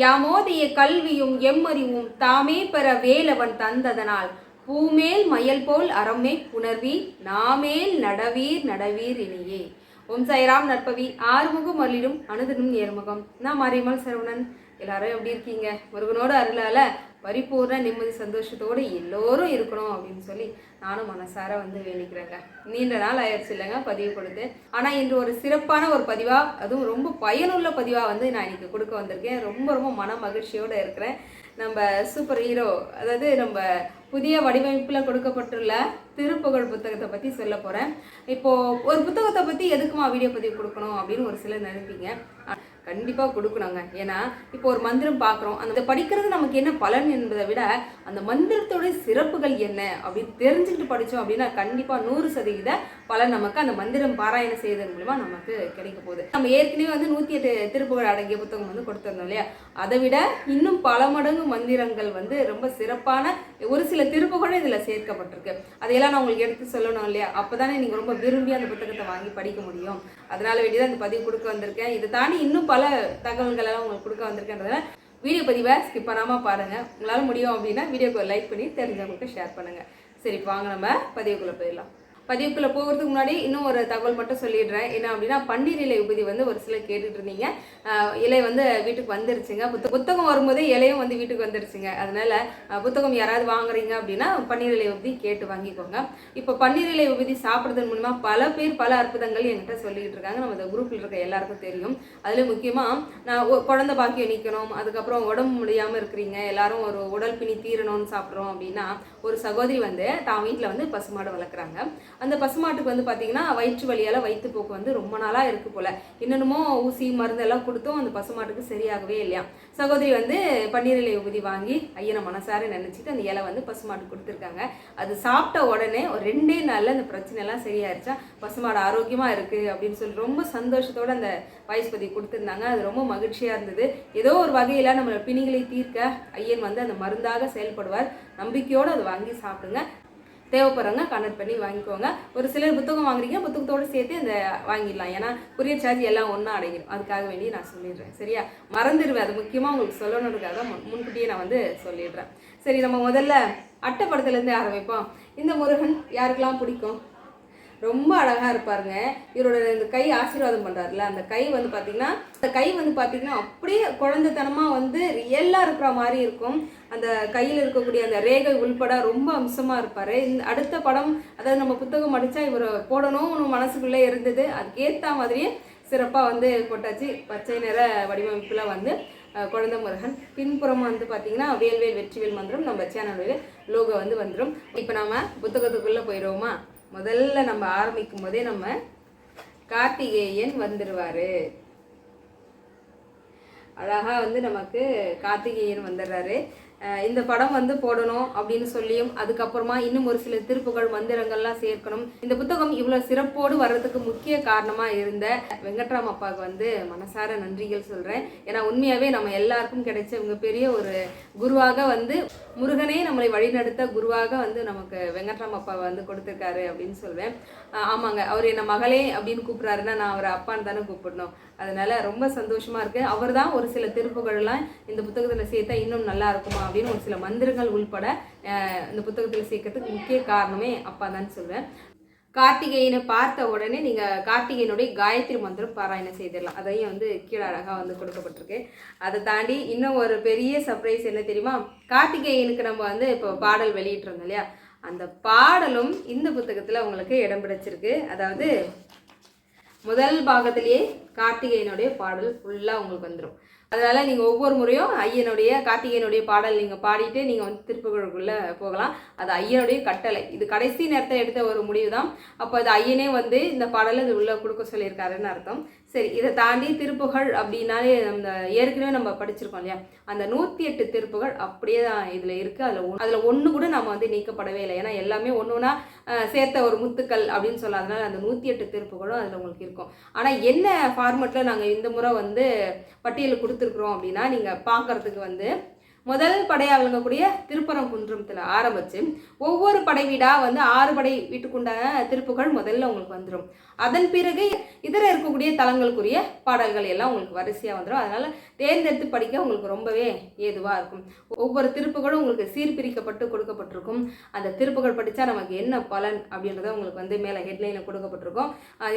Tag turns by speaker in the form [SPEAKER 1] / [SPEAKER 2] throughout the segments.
[SPEAKER 1] யாமோதிய கல்வியும் எம்மறிவும் தாமே பெற வேலவன் தந்ததனால் பூமேல் மயல் போல் அறமே புணர்வி நாமேல் நடவீர் நடவீர் இனியே. ஓம் சாய்ராம். நற்பவி ஆறுமுகம் அருளிடும் அனுதினும் ஏறுமுகம். நான் மாரியம்மாள் சரவணன். எல்லாரும் எப்படி இருக்கீங்க? முருகனோட அருளால பரிபூர்ண நிம்மதி சந்தோஷத்தோடு எல்லோரும் இருக்கணும் அப்படின்னு சொல்லி நானும் மனசார வேண்டிக்கிறேங்க. நீண்ட நாள் ஆயிடுச்சு இல்லைங்க பதிவு கொடுத்து. ஆனால் இன்று ஒரு சிறப்பான ஒரு பதிவாக, அதுவும் ரொம்ப பயனுள்ள பதிவாக நான் இன்னைக்கு கொடுக்க வந்திருக்கேன். ரொம்ப ரொம்ப மன மகிழ்ச்சியோடு இருக்கிறேன். நம்ம சூப்பர் ஹீரோ, அதாவது நம்ம புதிய வடிவமைப்பில் கொடுக்கப்பட்டுள்ள திருப்புகழ் புத்தகத்தை பற்றி சொல்ல போகிறேன். இப்போது ஒரு புத்தகத்தை பற்றி எதுக்குமா வீடியோ பதிவு கொடுக்கணும் அப்படின்னு ஒரு சிலர் நினைப்பீங்க. கண்டிப்பாக கொடுக்கணுங்க. ஏன்னா இப்போ ஒரு மந்திரம் பார்க்குறோம், அந்த படிக்கிறது நமக்கு என்ன பலன் என்பதை விட அந்த மந்திரத்தோட சிறப்புகள் என்ன அப்படின்னு தெரிஞ்சுக்கிட்டு படித்தோம் அப்படின்னா கண்டிப்பாக 100% பலன் நமக்கு அந்த மந்திரம் பாராயணம் செய்வதன் மூலமா நமக்கு கிடைக்க போகுது. நம்ம ஏற்கனவே 108 திருப்புகழ் அடங்கிய புத்தகம் கொடுத்துருந்தோம் இல்லையா? அதை விட இன்னும் பல மடங்கு மந்திரங்கள் ரொம்ப சிறப்பான ஒரு சில திருப்புகழும் இதில் சேர்க்கப்பட்டிருக்கு. அதையெல்லாம் நான் உங்களுக்கு எடுத்து சொல்லணும் இல்லையா? அப்போ தானே நீங்கள் ரொம்ப விரும்பி அந்த புத்தகத்தை வாங்கி படிக்க முடியும். அதனால வேண்டியதான் இந்த பதிவு கொடுக்க வந்திருக்கேன். இதை தாண்டி இன்னும் பல தகவல்கள் எல்லாம் உங்களுக்கு கொடுக்க வந்திருக்கேன்றதுனால வீடியோ பதிவை ஸ்கிப் பண்ணாமல் பாருங்கள். உங்களால் முடியும் அப்படின்னா வீடியோக்கு லைக் பண்ணி தெரிஞ்சவங்களுக்கு ஷேர் பண்ணுங்கள். சரி, வாங்க நம்ம பதிவுக்குள்ளே போயிடலாம். பதிவுக்குள்ளே போகிறதுக்கு முன்னாடி இன்னும் ஒரு தகவல் மட்டும் சொல்லிடுறேன். என்ன அப்படின்னா, பன்னீர் இலை உபதி ஒரு சிலர் கேட்டுட்டு இருந்தீங்க. இலை வீட்டுக்கு வந்துருச்சுங்க. புத்தகம் வரும்போதே இலையும் வீட்டுக்கு வந்துருச்சுங்க. அதனால புத்தகம் யாராவது வாங்குறீங்க அப்படின்னா பன்னீர் இலை உபதி கேட்டு வாங்கிக்கோங்க. இப்போ பன்னீர் இலை உபதி சாப்பிட்றதன் மூலமா பல பேர் பல அற்புதங்கள் என்கிட்ட சொல்லிக்கிட்டு இருக்காங்க. நம்ம இந்த குரூப்பில் இருக்க எல்லாருக்கும் தெரியும். அதில் முக்கியமாக நான் குழந்தை பாக்கியம் நிற்கணும், அதுக்கப்புறம் உடம்பு முடியாமல் இருக்கிறீங்க, எல்லாரும் ஒரு உடல் பிணி தீரணும்னு சாப்பிட்றோம் அப்படின்னா ஒரு சகோதரி தான் வீட்டில் பசுமாடு வளர்க்குறாங்க. அந்த பசுமாட்டுக்கு பார்த்தீங்கன்னா வயிற்று வலியால் வயிற்றுப்போக்கு ரொம்ப நாளாக இருக்குது போல். இன்னமும் ஊசி மருந்து எல்லாம் கொடுத்தும் அந்த பசுமாட்டுக்கு சரியாகவே இல்லையா. சகோதரி பன்னீர் இலை உபதி வாங்கி ஐயனை மனசார நினச்சிட்டு அந்த இலை பசுமாட்டுக்கு கொடுத்துருக்காங்க. அது சாப்பிட்ட உடனே ஒரு 2 நாளில் அந்த பிரச்சனைலாம் சரியாயிருச்சா. பசுமாடு ஆரோக்கியமாக இருக்குது அப்படின்னு சொல்லி ரொம்ப சந்தோஷத்தோடு அந்த வாய்ஸ் பதிவு கொடுத்துருந்தாங்க. அது ரொம்ப மகிழ்ச்சியாக இருந்தது. ஏதோ ஒரு வகையில் நம்மளோட பிணிகளை தீர்க்க ஐயன் அந்த மருந்தாக செயல்படுவார். நம்பிக்கையோடு அதை வாங்கி சாப்பிடுங்க. தேவைப்படுறவங்க கனெக்ட் பண்ணி வாங்கிக்கோங்க. ஒரு சிலர் புத்தகம் வாங்குறீங்க, புத்தகத்தோடு சேர்த்து அந்த வாங்கிடலாம். ஏன்னா கொரியர் சார்ஜ் எல்லாம் ஒன்றா அடையும். அதுக்காக வேண்டி நான் சொல்லிடுறேன். சரியா? மறந்துடுவேன். அது முக்கியமாக உங்களுக்கு சொல்லணுன்றதுக்காக முன்கூட்டியே நான் சொல்லிடுறேன். சரி, நம்ம முதல்ல அட்டைப்படத்துலேருந்து ஆரம்பிப்போம். இந்த முருகன் யாருக்கெல்லாம் பிடிக்கும்? ரொம்ப அழகாக இருப்பாருங்க. இவரோட இந்த கை ஆசீர்வாதம் பண்ணுறாருல, அந்த கை பார்த்தீங்கன்னா அந்த கை பார்த்தீங்கன்னா அப்படியே குழந்தைத்தனமாக ரியலாக இருக்கிற மாதிரி இருக்கும். அந்த கையில் இருக்கக்கூடிய அந்த ரேகை உள்பட ரொம்ப அம்சமாக இருப்பார். இந்த அடுத்த படம், அதாவது நம்ம புத்தகம் படித்தா இவர் போடணும்னு மனசுக்குள்ளே இருந்தது. அதுக்கேற்ற மாதிரியே சிறப்பாக போட்டாச்சு. பச்சை நிற வடிவமைப்பில் குழந்தை முருகன். பின்புறம் பார்த்தீங்கன்னா வேல்வேல் வெற்றிவேல் மந்திரம் நம்ம சேனலுடைய லோகோ வந்துடும். இப்போ நம்ம புத்தகத்துக்குள்ளே போயிடுவோமா? முதல்ல நம்ம ஆரம்பிக்கும் போதே நம்ம கார்த்திகேயன் வந்துடுவார். அழகாக நமக்கு கார்த்திகேயன் வந்துடுறாரு. இந்த படம் போடணும் அப்படின்னு சொல்லியும் அதுக்கப்புறமா இன்னும் ஒரு சில திருப்புகள் மந்திரங்கள்லாம் சேர்க்கணும். இந்த புத்தகம் இவ்வளோ சிறப்போடு வர்றதுக்கு முக்கிய காரணமாக இருந்த வெங்கட்ராம் அப்பாவுக்கு மனசார நன்றிகள் சொல்கிறேன். ஏன்னா உண்மையாகவே நம்ம எல்லாருக்கும் கிடைச்ச இவங்க பெரிய ஒரு குருவாக முருகனே நம்மளை வழிநடத்த குருவாக நமக்கு வெங்கட்ராம் அப்பா கொடுத்துருக்காரு அப்படின்னு சொல்வேன். ஆமாங்க, அவர் என்னை மகளே அப்படின்னு கூப்பிட்றாருன்னா நான் அவரை அப்பான்னு தானே கூப்பிடணும். அதனால ரொம்ப சந்தோஷமாக இருக்குது. அவர் தான் ஒரு சில திருப்புகள்லாம் இந்த புத்தகத்தில் சேர்த்தா இன்னும் நல்லா இருக்குமா அப்படின்னு ஒரு சில மந்திரங்கள் உள்பட இந்த புத்தகத்தில் சேர்க்கறதுக்கு முக்கிய காரணமே அப்பா தான் சொல்வேன். கார்த்திகேயனை பார்த்த உடனே நீங்கள் கார்த்திகேயனுடைய காயத்ரி மந்திரம் பாராயணம் செய்திடலாம். அதையும் கீழே அழகாக கொடுக்கப்பட்டிருக்கு. அதை தாண்டி இன்னும் ஒரு பெரிய சர்ப்ரைஸ் என்ன தெரியுமா? கார்த்திகேயனுக்கு நம்ம இப்போ பாடல் வெளியிட்டிருந்தோம் இல்லையா? அந்த பாடலும் இந்த புத்தகத்தில் உங்களுக்கு இடம் பிடிச்சிருக்கு. அதாவது முதல் பாகத்திலேயே கார்த்திகேயனுடைய பாடல் ஃபுல்லாக உங்களுக்கு வந்துடும். அதனால் நீங்கள் ஒவ்வொரு முறையும் ஐயனுடைய கார்த்திகேயனுடைய பாடல் நீங்கள் பாடிட்டு நீங்கள் திருப்புகழுக்குள்ளே போகலாம். அது ஐயனுடைய கட்டளை. இது கடைசி நேரத்தை எடுத்த ஒரு முடிவு தான். அப்போ அது ஐயனே இந்த பாடலை இது உள்ளே கொடுக்க சொல்லியிருக்காருன்னு அர்த்தம். சரி, இதை தாண்டி திருப்புகழ் அப்படின்னாலே அந்த ஏற்கனவே நம்ம படிச்சிருக்கோம் இல்லையா? அந்த 108 திருப்புகள் அப்படியே தான் இதில் இருக்குது. அதில் ஒன்று கூட நம்ம நீக்கப்படவே இல்லை. ஏன்னா எல்லாமே ஒன்றுனா சேர்த்த ஒரு முத்துக்கள் அப்படின்னு சொல்லாதனால அந்த 108 திருப்புகளும் அதில் உங்களுக்கு இருக்கும். ஆனால் என்ன ஃபார்மெட்டில் நாங்கள் இந்த முறை பட்டியல் கொடுத்துருக்குறோம் அப்படின்னா, நீங்கள் பார்க்குறதுக்கு முதல் படையாக விளங்கக்கூடிய திருப்பரங்குன்றத்தில் ஆரம்பித்து ஒவ்வொரு படை வீடாக வந்து 6 படை வீட்டுக்குண்டான திருப்புகழ் முதல்ல உங்களுக்கு வந்துடும். அதன் பிறகு இதர இருக்கக்கூடிய தலங்களுக்குரிய பாடல்கள் எல்லாம் உங்களுக்கு வரிசையாக வந்துடும். அதனால் தேர்ந்தெடுத்து படிக்க உங்களுக்கு ரொம்பவே ஏதுவாக இருக்கும். ஒவ்வொரு திருப்புகளும் உங்களுக்கு சீர்பிரிக்கப்பட்டு கொடுக்கப்பட்டிருக்கும். அந்த திருப்புகள் படித்தா நமக்கு என்ன பலன் அப்படின்றத உங்களுக்கு வந்து மேலே ஹெட்லைனில் கொடுக்கப்பட்டிருக்கும்.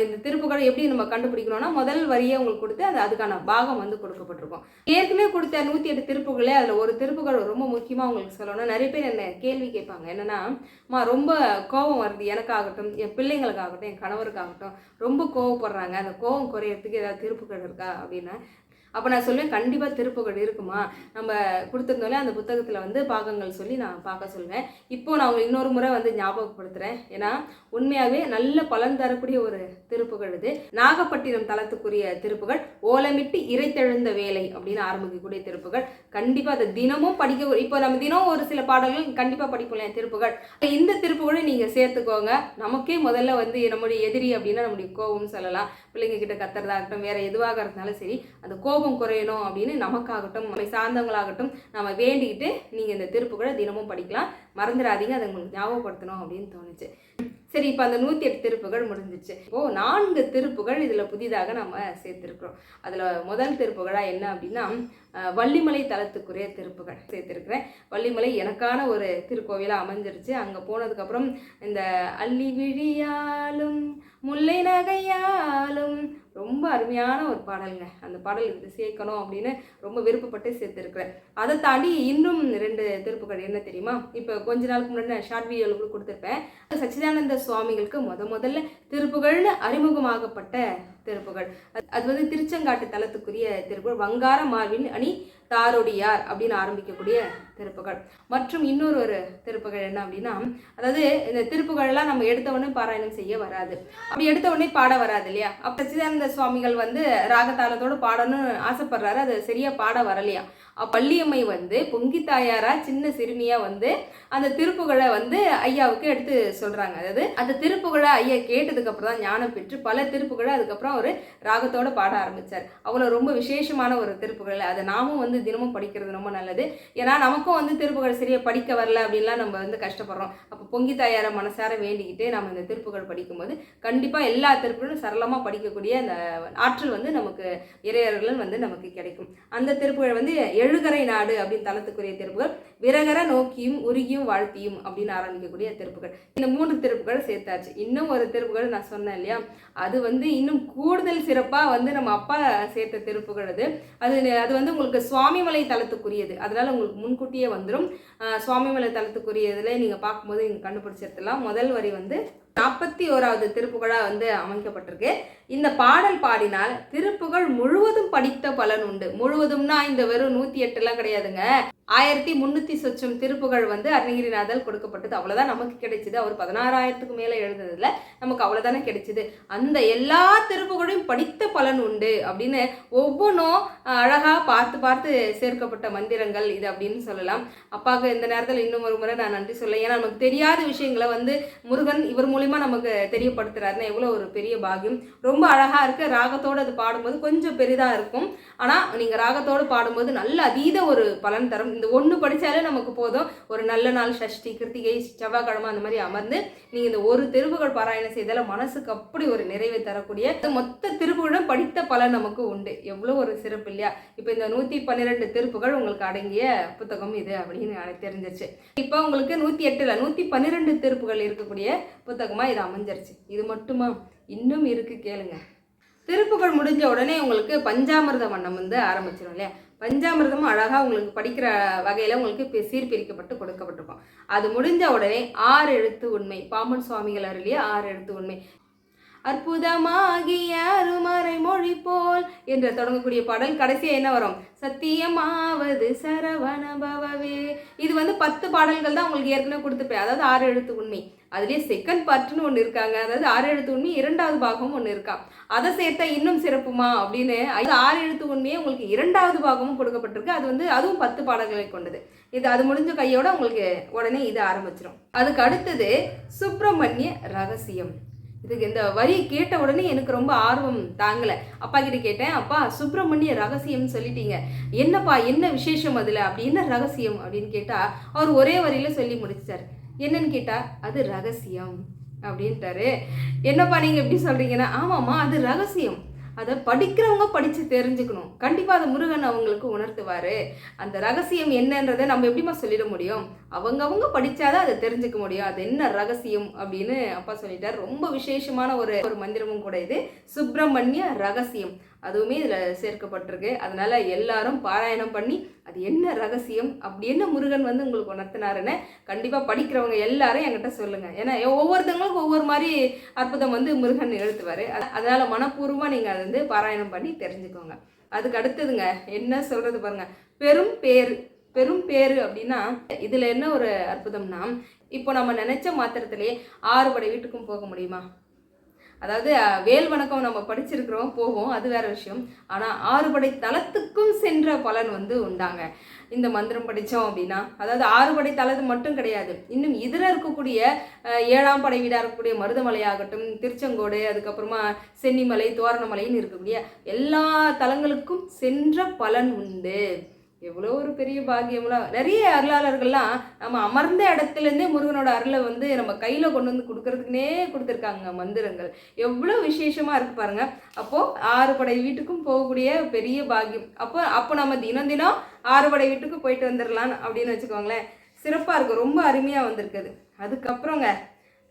[SPEAKER 1] இந்த திருப்புகள் எப்படி நம்ம கண்டுபிடிக்கணும்னா முதல் வரியை உங்களுக்கு கொடுத்து அதுக்கான பாகம் வந்து கொடுக்கப்பட்டிருக்கும். ஏற்கனவே கொடுத்த 108 திருப்புகளே அதில் ஒரு திருப்புகள் ரொம்ப முக்கியமாக உங்களுக்கு சொல்லணும். நிறைய பேர் என்ன கேள்வி கேட்பாங்க, என்னன்னா ரொம்ப கோபம் வருது, எனக்காகட்டும் என் பிள்ளைங்களுக்காகட்டும் என் கணவருக்காகட்டும் ரொம்ப கோவப்படுறாங்க, அந்த கோபம் குறையறதுக்கு ஏதாவது திருப்புகள் இருக்கா அப்படின்னா, அப்போ நான் சொல்லுவேன் கண்டிப்பாக திருப்புகள் இருக்குமா. நம்ம கொடுத்துருந்தோலே அந்த புத்தகத்தில் வந்து பாகங்கள் சொல்லி நான் பார்க்க சொல்லுவேன். இப்போது நான் உங்களுக்கு இன்னொரு முறை வந்து ஞாபகப்படுத்துகிறேன். ஏன்னா உண்மையாகவே நல்ல பலன் தரக்கூடிய ஒரு திருப்புகள் இது. நாகப்பட்டினம் தலத்துக்குரிய திருப்புகள் ஓலமிட்டு இறைத்தெழுந்த வேலை அப்படின்னு ஆரம்பிக்கக்கூடிய திருப்புகள். கண்டிப்பாக அதை தினமும் படிக்க, இப்போ நம்ம தினம் ஒரு சில பாடல்கள் கண்டிப்பாக படிப்போம் திருப்புகள். இந்த திருப்புகளை நீங்கள் சேர்த்துக்கோங்க. நமக்கே முதல்ல வந்து நம்முடைய எதிரி அப்படின்னா நம்முடைய கோபம் சொல்லலாம், பிள்ளைங்க கிட்ட கத்துறதாகட்டும் வேற எதுவாக இருந்தாலும் சரி, அந்த கோபம் குறையணும் அப்படின்னு நமக்காகட்டும் நம்மை சார்ந்தவங்களாகட்டும் நம்ம வேண்டிக்கிட்டு நீங்கள் இந்த திருப்புகளை தினமும் படிக்கலாம். மறந்துடாதீங்க, அதை உங்களுக்கு ஞாபகப்படுத்தணும் அப்படின்னு தோணுச்சு. சரி, இப்போ அந்த 108 திருப்புகள் முடிஞ்சிச்சு. இப்போது 4 திருப்புகள் இதில் புதிதாக நம்ம சேர்த்துருக்குறோம். அதில் முதல் திருப்புகளாக என்ன அப்படின்னா வள்ளிமலை தலத்துக்குரிய திருப்புகள் சேர்த்துருக்குறேன். வள்ளிமலை எனக்கான ஒரு திருக்கோவிலாக அமைஞ்சிருச்சு. அங்கே போனதுக்கப்புறம் இந்த அள்ளி விழியாலும் முல்லை நகையாலும் ரொம்ப அருமையான ஒரு பாடலுங்க. அந்த பாடல் இது சேர்க்கணும் அப்படின்னு ரொம்ப விருப்பப்பட்டு சேர்த்துருக்குறேன். அதை தாண்டி இன்னும் 2 திருப்புகள் என்ன தெரியுமா, இப்போ கொஞ்ச நாளுக்கு முன்னாடி நான் ஷார்ட் வீடியோவில் கூட கொடுத்துருப்பேன். சச்சிதானந்த சுவாமிகளுக்கு முதல்ல திருப்புகள்னு அறிமுகமாகப்பட்ட திருப்புகள். அது வந்து திருச்செங்காட்டு தலத்துக்குரிய திருப்புகள். வங்கார மார்பின் அணி தாரொடியார் அப்படின்னு ஆரம்பிக்கக்கூடிய திருப்புகள். மற்றும் இன்னொரு திருப்புகள் என்ன அப்படின்னா, அதாவது இந்த திருப்புகள்லாம் நம்ம எடுத்த உடனே பாராயணம் செய்ய வராது, அப்படி எடுத்த உடனே பாட வராது இல்லையா. அப்போ சச்சிதானந்த சுவாமிகள் வந்து ராகதாளத்தோடு பாடணும்னு ஆசைப்படுறாரு, அது சரியா பாட வரலையா. பள்ளியம்மை வந்து பொங்கி தாயாரா சின்ன சிறுமியா வந்து அந்த திருப்புகளை வந்து ஐயாவுக்கு எடுத்து சொல்றாங்க. அதாவது அந்த திருப்புகளை ஐயா கேட்டதுக்கு அப்புறம் தான் ஞானம் பெற்று பல திருப்புகளை அதுக்கப்புறம் ஒரு ராகத்தோட பாட ஆரம்பிச்சார். அவ்வளோ ரொம்ப விசேஷமான ஒரு திருப்புகள். அதை நாமும் வந்து தினமும் படிக்கிறது ரொம்ப நல்லது. ஏன்னா நமக்கும் வந்து திருப்புகள் சரியா படிக்க வரல அப்படின்லாம் நம்ம வந்து கஷ்டப்படுறோம். அப்போ பொங்கி தாயாரை மனசார வேண்டிக்கிட்டு நம்ம இந்த திருப்புகள் படிக்கும்போது கண்டிப்பாக எல்லா திருப்புகளும் சரளமாக படிக்கக்கூடிய அந்த ஆற்றல் வந்து நமக்கு இறையர்கள் வந்து நமக்கு கிடைக்கும். அந்த திருப்புகள் வந்து எழுகரை நாடு அப்படின்னு தலத்துக்குரிய திருப்புகள். விரகர நோக்கியும் உருகியும் வாழ்த்தியும் அப்படின்னு ஆரம்பிக்கக்கூடிய திருப்புகள். இந்த 3 திருப்புகள் சேர்த்தாச்சு. இன்னும் ஒரு திருப்புகள் நான் சொன்னேன் இல்லையா, அது வந்து இன்னும் கூடுதல் சிறப்பாக வந்து நம்ம அப்பா சேர்த்த திருப்புகள். அது வந்து உங்களுக்கு சுவாமிமலை தலத்துக்குரியது. அதனால உங்களுக்கு முன்கூட்டியே வந்துடும். சுவாமிமலை தலத்துக்குரியதுல நீங்கள் பார்க்கும்போது நீங்கள் கண்டுபிடிச்சிருக்கலாம். முதல் வரி வந்து 41வது திருப்புகழாக வந்து அமைக்கப்பட்டிருக்கு. இந்த பாடல் பாடினால் திருப்புகழ் முழுவதும் படித்த பலன் உண்டு. முழுவதும்னா இந்த வெறும் 108 கிடையாதுங்க. 1300 சொச்சம் திருப்புகழ் வந்து அருணகிரிநாதர் கொடுக்கப்பட்டது. அவ்வளோதான் நமக்கு கிடைச்சிது. அவர் 16,000க்கு மேலே எழுதுனதுல நமக்கு அவ்வளோதானே கிடைச்சிது. அந்த எல்லா திருப்புகழையும் படித்த பலன் உண்டு அப்படின்னு ஒவ்வொன்றும் அழகாக பார்த்து சேர்க்கப்பட்ட மந்திரங்கள் இது அப்படின்னு சொல்லலாம். அப்பாவுக்கு இந்த நேரத்தில் இன்னும் ஒரு முறை நான் நன்றி சொல்ல. ஏன்னா நமக்கு தெரியாத விஷயங்களை வந்து முருகன் இவர் மூலிமா நமக்கு தெரியப்படுத்துறாருன்னா எவ்வளோ ஒரு பெரிய பாகியம். ரொம்ப அழகாக இருக்குது. ராகத்தோடு அது பாடும்போது கொஞ்சம் பெரிதாக இருக்கும். ஆனால் நீங்கள் ராகத்தோடு பாடும்போது நல்ல அதீத ஒரு பலன் தரும். இந்த 1 படித்தாலே நமக்கு போதும். ஒரு நல்ல நாள் சஷ்டி கிருத்திகை செவ்வாய்க்கிழமை அந்த மாதிரி அமர்ந்து நீங்கள் இந்த ஒரு திருப்புகள் பாராயணம் செய்தால மனசுக்கு அப்படி ஒரு நிறைவை தரக்கூடிய மொத்த திருப்புகளும் படித்த பலன் நமக்கு உண்டு. எவ்வளோ ஒரு சிறப்பு இல்லையா. இப்போ இந்த 112 திருப்புகள் உங்களுக்கு அடங்கிய புத்தகம் இது அப்படின்னு எனக்கு தெரிஞ்சிருச்சு. இப்போ உங்களுக்கு 108 112 திருப்புகள் இருக்கக்கூடிய புத்தகமாக இது அமைஞ்சிருச்சு. இது மட்டுமா, இன்னும் இருக்கு கேளுங்க. திருப்புகள் முடிஞ்ச உடனே உங்களுக்கு பஞ்சாமிர்த வண்ணம் வந்து ஆரம்பிச்சிடும் இல்லையா. பஞ்சாமிர்தமும் அழகாக உங்களுக்கு படிக்கிற வகையில் உங்களுக்கு சீர்பிரிக்கப்பட்டு கொடுக்கப்பட்டிருக்கும். அது முடிஞ்ச உடனே 6 எழுத்து உண்மை, பாம்பன் சுவாமிகள் அருளிய 6 எழுத்து உண்மை. அற்புதமாகிய அருமறை மொழி போல் என்று தொடங்கக்கூடிய பாடல் கடைசியாக என்ன வரும், சத்தியமாவது சரவண பவவே. இது வந்து 10 பாடல்கள் தான் உங்களுக்கு ஏற்கனவே கொடுத்துருப்பேன். அதாவது 6 எழுத்து உண்மை. அதுலேயே செகண்ட் பார்ட்னு ஒன்று இருக்காங்க. அதாவது 6 எழுத்து உண்மை 2வது பாகமும் ஒன்று இருக்கா. அதை சேர்த்தா இன்னும் சிறப்புமா அப்படின்னு 6 எழுத்து உண்மையே உங்களுக்கு 2வது பாகமும் கொடுக்கப்பட்டிருக்கு. அது வந்து அதுவும் 10 பாடல்களை கொண்டது. அது முடிஞ்ச கையோட உங்களுக்கு உடனே இது ஆரம்பிச்சிடும். அதுக்கு அடுத்தது சுப்பிரமணிய ரகசியம். இதுக்கு இந்த வரி கேட்ட உடனே எனக்கு ரொம்ப ஆர்வம் தாங்கலை. அப்பா கிட்ட கேட்டேன், அப்பா சுப்பிரமணிய ரகசியம்னு சொல்லிட்டீங்க, என்னப்பா என்ன விசேஷம் அதில், அப்படி என்ன ரகசியம் அப்படின்னு கேட்டால் அவர் ஒரே வரியில் சொல்லி முடிச்சார். என்னன்னு கேட்டால் அது ரகசியம் அப்படின்ட்டாரு. என்னப்பா நீங்கள் எப்படி சொல்கிறீங்கன்னா, ஆமாம்மா அது ரகசியம், அதை படிக்கிறவங்க படித்து தெரிஞ்சுக்கணும், கண்டிப்பாக அதை முருகன் அவங்களுக்கு உணர்த்துவார். அந்த ரகசியம் என்னன்றதை நம்ம எப்படிமா சொல்லிட முடியும், அவங்கவுங்க படித்தாதான் அதை தெரிஞ்சுக்க முடியும், அது என்ன ரகசியம் அப்படின்னு அப்பா சொல்லிட்டார். ரொம்ப விசேஷமான ஒரு மந்திரமும் கூட இது, சுப்பிரமணிய ரகசியம், அதுவுமே இதில் சேர்க்கப்பட்டிருக்கு. அதனால் எல்லாரும் பாராயணம் பண்ணி அது என்ன ரகசியம், அப்படி என்ன முருகன் வந்து உங்களுக்கு உணர்த்தினாருன்னு கண்டிப்பாக படிக்கிறவங்க எல்லாரும் என்கிட்ட சொல்லுங்கள். ஏன்னா ஒவ்வொருத்தவங்களுக்கும் ஒவ்வொரு மாதிரி அற்புதம் வந்து முருகன் எழுத்துவார். அதனால் மனப்பூர்வமாக நீங்கள் அதை வந்து பாராயணம் பண்ணி தெரிஞ்சுக்கோங்க. அதுக்கு அடுத்ததுங்க என்ன சொல்கிறது பாருங்கள், பெரும் பேரு அப்படின்னா இதில் என்ன ஒரு அற்புதம்னா, இப்போ நம்ம நினச்ச மாத்திரத்திலே 6 படை வீட்டுக்கும் போக முடியுமா? அதாவது வேல் வணக்கம் நம்ம படிச்சிருக்கிறோம், போவோம், அது வேற விஷயம். ஆனால் 6 படை தலத்துக்கும் சென்ற பலன் வந்து உண்டாங்க இந்த மந்திரம் படித்தோம் அப்படின்னா. அதாவது 6 படை தலத்து மட்டும் கிடையாது, இன்னும் இதில் இருக்கக்கூடிய 7ஆம் படை வீடாக இருக்கக்கூடிய மருதமலையாகட்டும், திருச்செங்கோடு, அதுக்கப்புறமா சென்னிமலை, தோரணமலைன்னு இருக்கக்கூடிய எல்லா தலங்களுக்கும் சென்ற பலன் உண்டு. எவ்வளோ ஒரு பெரிய பாக்கியம்லாம். நிறைய அருளாளர்கள்லாம் நம்ம அமர்ந்த இடத்துலேருந்தே முருகனோட அருளை வந்து நம்ம கையில் கொண்டு வந்து கொடுக்கறதுக்குனே கொடுத்துருக்காங்க மந்திரங்கள். எவ்வளோ விசேஷமாக இருக்குது பாருங்கள். அப்போது 6 படை வீட்டுக்கும் போகக்கூடிய பெரிய பாக்கியம். அப்போ நம்ம தினம் 6 படை வீட்டுக்கு போயிட்டு வந்துடலாம் அப்படின்னு வச்சுக்கோங்களேன். சிறப்பாக இருக்கும், ரொம்ப அருமையாக வந்திருக்குது. அதுக்கப்புறங்க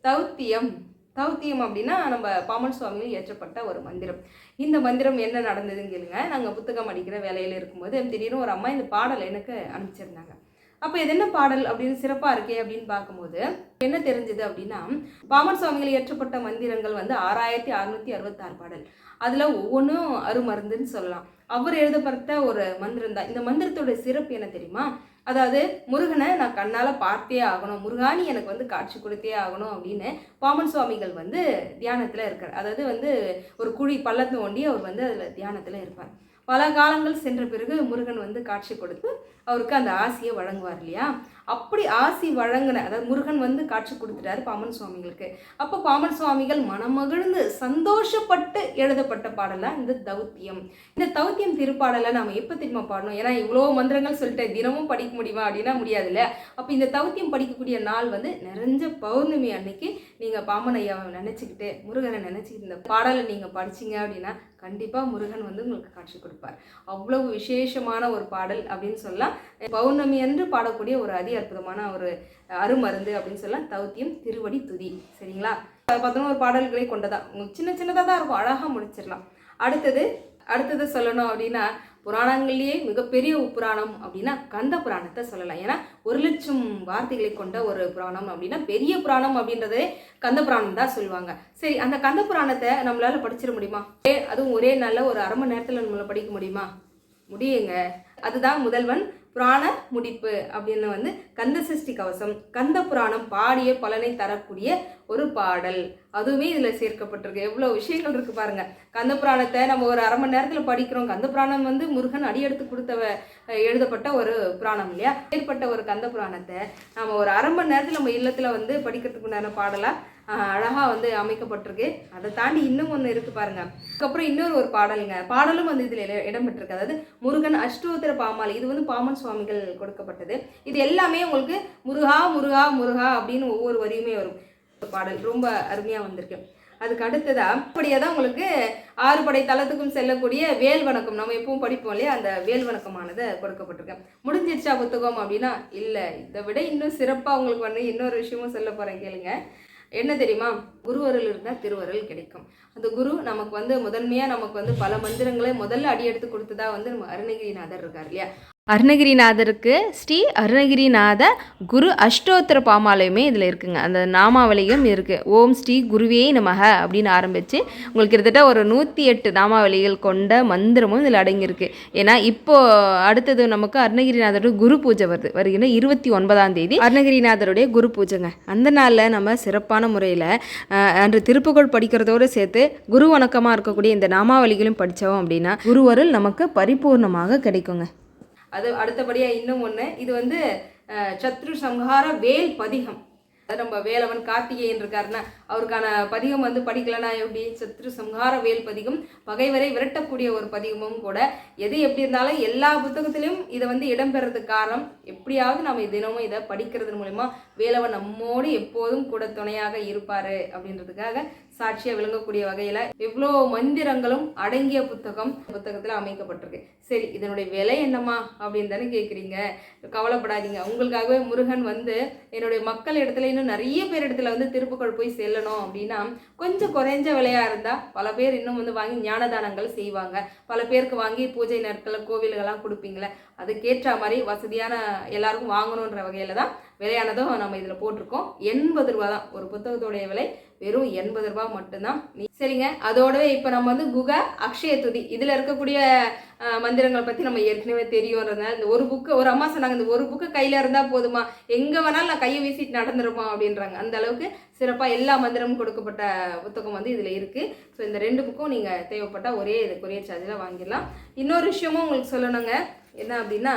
[SPEAKER 1] தௌத்தியம் அப்படின்னா நம்ம பாமன் சுவாமிகள் இயற்றப்பட்ட ஒரு மந்திரம். இந்த மந்திரம் என்ன நடந்ததுன்னு கேளுங்க. நாங்கள் புத்தகம் அடிக்கிற வேலையில் இருக்கும்போது திடீர்னு ஒரு அம்மா இந்த பாடல் எனக்கு அனுப்பிச்சிருந்தாங்க. அப்போ இது என்ன பாடல் அப்படின்னு சிறப்பாக இருக்கே அப்படின்னு பார்க்கும்போது என்ன தெரிஞ்சது அப்படின்னா, பாமன் சுவாமிகள் இயற்றப்பட்ட மந்திரங்கள் வந்து 6666 பாடல். அதில் ஒவ்வொன்றும் அருமருந்துன்னு சொல்லலாம். அவர் எழுதப்பட்ட ஒரு மந்திரம் தான். இந்த மந்திரத்தோட சிறப்பு என்ன தெரியுமா? அதாவது முருகனை நான் கண்ணால் பார்த்தே ஆகணும், முருகானி எனக்கு வந்து காட்சி கொடுத்தே ஆகணும் அப்படின்னு பாமன் சுவாமிகள் வந்து தியானத்தில் இருக்கார். அதாவது வந்து ஒரு குழி பள்ளத்தை ஒண்டி அவர் வந்து அதில் தியானத்தில் இருப்பார். பல காலங்கள் சென்ற பிறகு முருகன் வந்து காட்சி கொடுத்து அவருக்கு அந்த ஆசியை வழங்குவார் இல்லையா? அப்படி ஆசி வழங்கின, அதாவது முருகன் வந்து காட்சி கொடுத்துட்டாரு பாமன் சுவாமிகளுக்கு. அப்போ பாமன் சுவாமிகள் மனமகிழ்ந்து சந்தோஷப்பட்டு எழுதப்பட்ட பாடலாம் இந்த தௌத்தியம். இந்த தௌத்தியம் திருப்பாடலை நம்ம எப்போ திரும்ப பாடணும்? ஏன்னா இவ்வளோ மந்திரங்கள் சொல்லிட்டு தினமும் படிக்க முடியுமா அப்படின்னா முடியாதுல்ல. அப்போ இந்த தௌத்தியம் படிக்கக்கூடிய நாள் வந்து நிறைஞ்ச பௌர்ணமி அன்னைக்கு நீங்கள் பாமன் ஐயாவை நினச்சிக்கிட்டு, முருகனை நினச்சிக்கிட்டு இந்த பாடலை நீங்கள் படிச்சிங்க அப்படின்னா கண்டிப்பாக முருகன் வந்து உங்களுக்கு காட்சி கொடுப்பார். அவ்வளவு விசேஷமான ஒரு பாடல் அப்படின்னு சொல்லலாம். பௌர்ணமி என்று பாடக்கூடிய ஒரு அற்புதமான ஒரு அருமருந்து அப்படின்னு சொல்லலாம் தௌத்தியம் திருவடி துதி. சரிங்களா? 11 பாடல்களை கொண்டதா, உங்களுக்கு சின்னதாக தான் இருக்கும், அழகாக முடிச்சிடலாம். அடுத்தது சொல்லணும் அப்படின்னா, புராணங்கள்லேயே மிகப்பெரிய புராணம் அப்படின்னா கந்த புராணத்தை சொல்லலாம். ஏன்னா 1,00,000 வார்த்தைகளை கொண்ட ஒரு புராணம் அப்படின்னா பெரிய புராணம் அப்படின்றதே கந்த புராணம் தான் சொல்லுவாங்க. சரி, அந்த கந்த புராணத்தை நம்மளால படிச்சிட முடியுமா? அதுவும் ஒரே நல்ல ஒரு 1/2 மணி நேரத்தில் நம்மளால படிக்க முடியுமா? முடியுங்க. அதுதான் முதல்வன் புராண முடிப்பு அப்படின்னு வந்து கந்த சஷ்டி கவசம், கந்த புராணம் பாடிய பலனை தரக்கூடிய ஒரு பாடல். அதுவுமே இதில் சேர்க்கப்பட்டிருக்கு. எவ்வளோ விஷயங்கள் இருக்குது பாருங்க. கந்த புராணத்தை நம்ம ஒரு 1/2 மணி நேரத்தில் படிக்கிறோம். கந்த புராணம் வந்து முருகன் அடியெடுத்து கொடுத்த எழுதப்பட்ட ஒரு புராணம் இல்லையா? ஏற்பட்ட ஒரு கந்த புராணத்தை நம்ம ஒரு 1/2 மணி நேரத்தில் நம்ம இல்லத்தில் வந்து படிக்கிறதுக்கு உண்டான பாடலாக அழகாக வந்து அமைக்கப்பட்டிருக்கு. அதை தாண்டி இன்னும் ஒன்று இருக்குது பாருங்க. அதுக்கப்புறம் இன்னொரு ஒரு பாடலுங்க, பாடலும் வந்து இதில் இடம்பெற்றிருக்கு. அதாவது முருகன் அஷ்டோத்திர பாமாலை, இது வந்து பாமன் சுவாமிகள் கொடுக்கப்பட்டது. இது எல்லாமே உங்களுக்கு முருகா முருகா முருகா அப்படின்னு ஒவ்வொரு வரியுமே வரும். பாடல் ரொம்ப அருமையாக வந்திருக்கு. அதுக்கு அடுத்ததா அப்படியே தான் உங்களுக்கு 6 படை தலத்துக்கும் செல்லக்கூடிய வேல் வணக்கம் நம்ம எப்பவும் படிப்போம் இல்லையா? அந்த வேல் வணக்கமானது கொடுக்கப்பட்டிருக்கேன். முடிஞ்சிருச்சா புத்தகம் அப்படின்னா இல்லை, இதை விட இன்னும் சிறப்பாக உங்களுக்கு வந்து இன்னொரு விஷயமும் சொல்ல போகிறேன், கேளுங்க. என்ன தெரியுமா? குருவருள் இருந்தால் திருவருள் கிடைக்கும். அந்த குரு நமக்கு வந்து முதன்மையாக நமக்கு வந்து பல மந்திரங்களை முதல்ல அடியெடுத்து கொடுத்ததா வந்து நம்ம அருணகிரிநாதர் இருக்கார் இல்லையா? அருணகிரிநாதருக்கு ஸ்ரீ அருணகிரிநாத குரு அஷ்டோத்திர பாமாலையுமே இதில் இருக்குங்க. அந்த நாமாவளியும் இருக்குது. ஓம் ஸ்ரீ குருவே நமக அப்படின்னு ஆரம்பித்து உங்களுக்கு கிட்டத்தட்ட ஒரு 108 நாமாவளிகள் கொண்ட மந்திரமும் இதில் அடங்கியிருக்கு. ஏன்னா இப்போது அடுத்தது நமக்கு அருணகிரிநாதருடைய குரு பூஜை வருகின்ற 29ஆம் தேதி அருணகிரிநாதருடைய குரு பூஜைங்க. அந்த நாளில் நம்ம சிறப்பான முறையில் அன்று திருப்புகழ் படிக்கிறதோடு சேர்த்து குரு வணக்கமாக இருக்கக்கூடிய இந்த நாமாவளிகளும் படித்தோம் அப்படின்னா குருவருள் நமக்கு பரிபூர்ணமாக கிடைக்குங்க. அது அடுத்தபடியாக இன்னும் ஒன்று, இது வந்து சத்ரு சம்ஹார வேல் பதிகம். நம்ம வேலவன் கார்த்திகேயன் இருக்காருன்னா அவருக்கான பதிகம் வந்து படிக்கலன்னா எப்படி, சத்ரு சம்ஹார வேல் பதிகம், பகைவரை விரட்டக்கூடிய ஒரு பதிகமும் கூட. எது எப்படி இருந்தாலும் எல்லா புத்தகத்திலையும் இதை வந்து இடம்பெறதுக்கு காரணம், எப்படியாவது நம்ம தினமும் இதை படிக்கிறது மூலமா வேலவன் நம்மோடு எப்போதும் கூட துணையாக இருப்பாரு அப்படின்றதுக்காக சாட்சியா விளங்கக்கூடிய வகையில எவ்வளோ மந்திரங்களும் அடங்கிய புத்தகத்துல அமைக்கப்பட்டிருக்கு. சரி, இதனுடைய விலை என்னமா அப்படின்னு தானே கேட்குறீங்க. கவலைப்படாதீங்க, உங்களுக்காகவே முருகன் வந்து என்னுடைய மக்கள் இடத்துல இன்னும் நிறைய பேர் இடத்துல வந்து திருப்புகழ் போய் செல்லணும் அப்படின்னா கொஞ்சம் குறைஞ்ச விலையா இருந்தா பல பேர் இன்னும் வந்து வாங்கி ஞானதானங்கள் செய்வாங்க. பல பேருக்கு வாங்கி பூஜை நாட்கள் கோவில்கள்லாம் கொடுப்பீங்களே, அதுக்கேற்ற மாதிரி வசதியான எல்லாருக்கும் வாங்கணுன்ற வகையில தான் விலையானதும் நம்ம இதில் போட்டிருக்கோம். 80 ரூபா தான் ஒரு புத்தகத்தோடைய விலை, வெறும் 80 ரூபா மட்டும்தான். சரிங்க, அதோடவே இப்போ நம்ம வந்து குக அக்ஷய துதி இதில் இருக்கக்கூடிய மந்திரங்களை பற்றி நம்ம ஏற்கனவே தெரியும்ன்றதுனால இந்த ஒரு புக்கு, ஒரு அம்மா சொன்னாங்க இந்த ஒரு புக்கு கையில் இருந்தால் போதுமா, எங்கே வேணாலும் நான் கையை வீசிட்டு நடந்துருப்போம் அப்படின்றாங்க. அந்த அளவுக்கு சிறப்பாக எல்லா மந்திரமும் கொடுக்கப்பட்ட புத்தகம் வந்து இதில் இருக்குது. ஸோ இந்த 2 புக்கும் நீங்கள் தேவைப்பட்டால் ஒரே இது கொரியர் சார்ஜில் வாங்கிடலாம். இன்னொரு விஷயமும் உங்களுக்கு சொல்லணுங்க, என்ன அப்படின்னா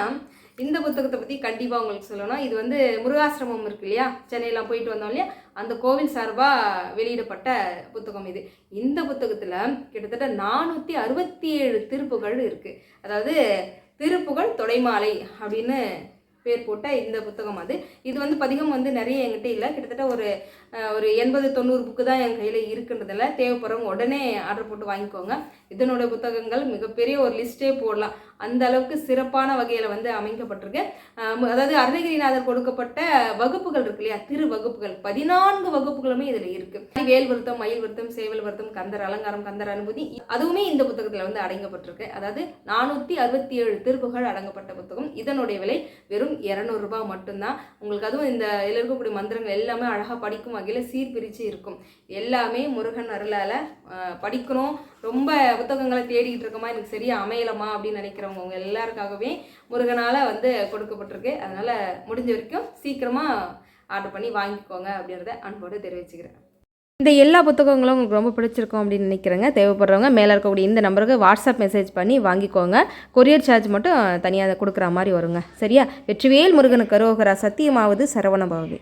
[SPEAKER 1] இந்த புத்தகத்தை பற்றி கண்டிப்பாக உங்களுக்கு சொல்லணும். இது வந்து முருகாசிரமம் இருக்கு இல்லையா, சென்னையெல்லாம் போயிட்டு வந்தோம் இல்லையா, அந்த கோவில் சார்பாக வெளியிடப்பட்ட புத்தகம் இது. இந்த புத்தகத்தில் கிட்டத்தட்ட 467 திருப்புகள் இருக்குது. அதாவது திருப்புகழ் தொடைமாலை அப்படின்னு பேர் போட்ட இந்த புத்தகம் அது. இது வந்து பதிகம் வந்து நிறைய என்கிட்ட இல்லை, கிட்டத்தட்ட ஒரு 80-90 புக்கு தான் என் கையில் இருக்குன்றதில்ல. தேவைப்படுறவங்க உடனே ஆர்டர் போட்டு வாங்கிக்கோங்க. இதனுடைய புத்தகங்கள் மிகப்பெரிய ஒரு லிஸ்ட்டே போடலாம், அந்த அளவுக்கு சிறப்பான வகையில் வந்து அமைக்கப்பட்டிருக்கு. அதாவது அருணகிரிநாதர் கொடுக்கப்பட்ட வகுப்புகள் இருக்கு இல்லையா, திரு வகுப்புகள் 14 வகுப்புகளுமே இதில் இருக்குது. வேல் விருத்தம், மயில் விருத்தம், சேவல் விருத்தம், கந்தர் அலங்காரம், கந்தர் அனுபூதி, அதுவுமே இந்த புத்தகத்தில் வந்து அடங்கப்பட்டிருக்கு. அதாவது 467 திருப்புகள் அடங்கப்பட்ட புத்தகம். இதனுடைய விலை வெறும் 200 ரூபாய் மட்டும்தான். உங்களுக்கு அதுவும் இந்த இதில் இருக்கக்கூடிய மந்திரங்கள் எல்லாமே அழகாக படிக்கும் வகையில் சீர்பிரித்து இருக்கும். எல்லாமே முருகன் அருளால் படிக்கணும். ரொம்ப புத்தகங்களை தேடிக்கிட்டு இருக்கமா, எனக்கு சரியா அமையலமா அப்படின்னு நினைக்கிறவங்க அவங்க எல்லாருக்காகவே முருகனால் வந்து கொடுக்கப்பட்டிருக்கு. அதனால் முடிஞ்ச வரைக்கும் சீக்கிரமாக ஆர்டர் பண்ணி வாங்கிக்கோங்க அப்படின்றத அன்போடு தெரிவிச்சுக்கிறேன். இந்த எல்லா புத்தகங்களும் உங்களுக்கு ரொம்ப பிடிச்சிருக்கும் அப்படின்னு நினைக்கிறேங்க. தேவைப்படுறவங்க மேலே இருக்கக்கூடிய இந்த நம்பருக்கு வாட்ஸ்அப் மெசேஜ் பண்ணி வாங்கிக்கோங்க. கொரியர் சார்ஜ் மட்டும் தனியாக கொடுக்குற மாதிரி வருங்க. சரியா? வெற்றிவேல் முருகனுக்கு அரோகரா. சத்தியமாவது சரவணபவதி.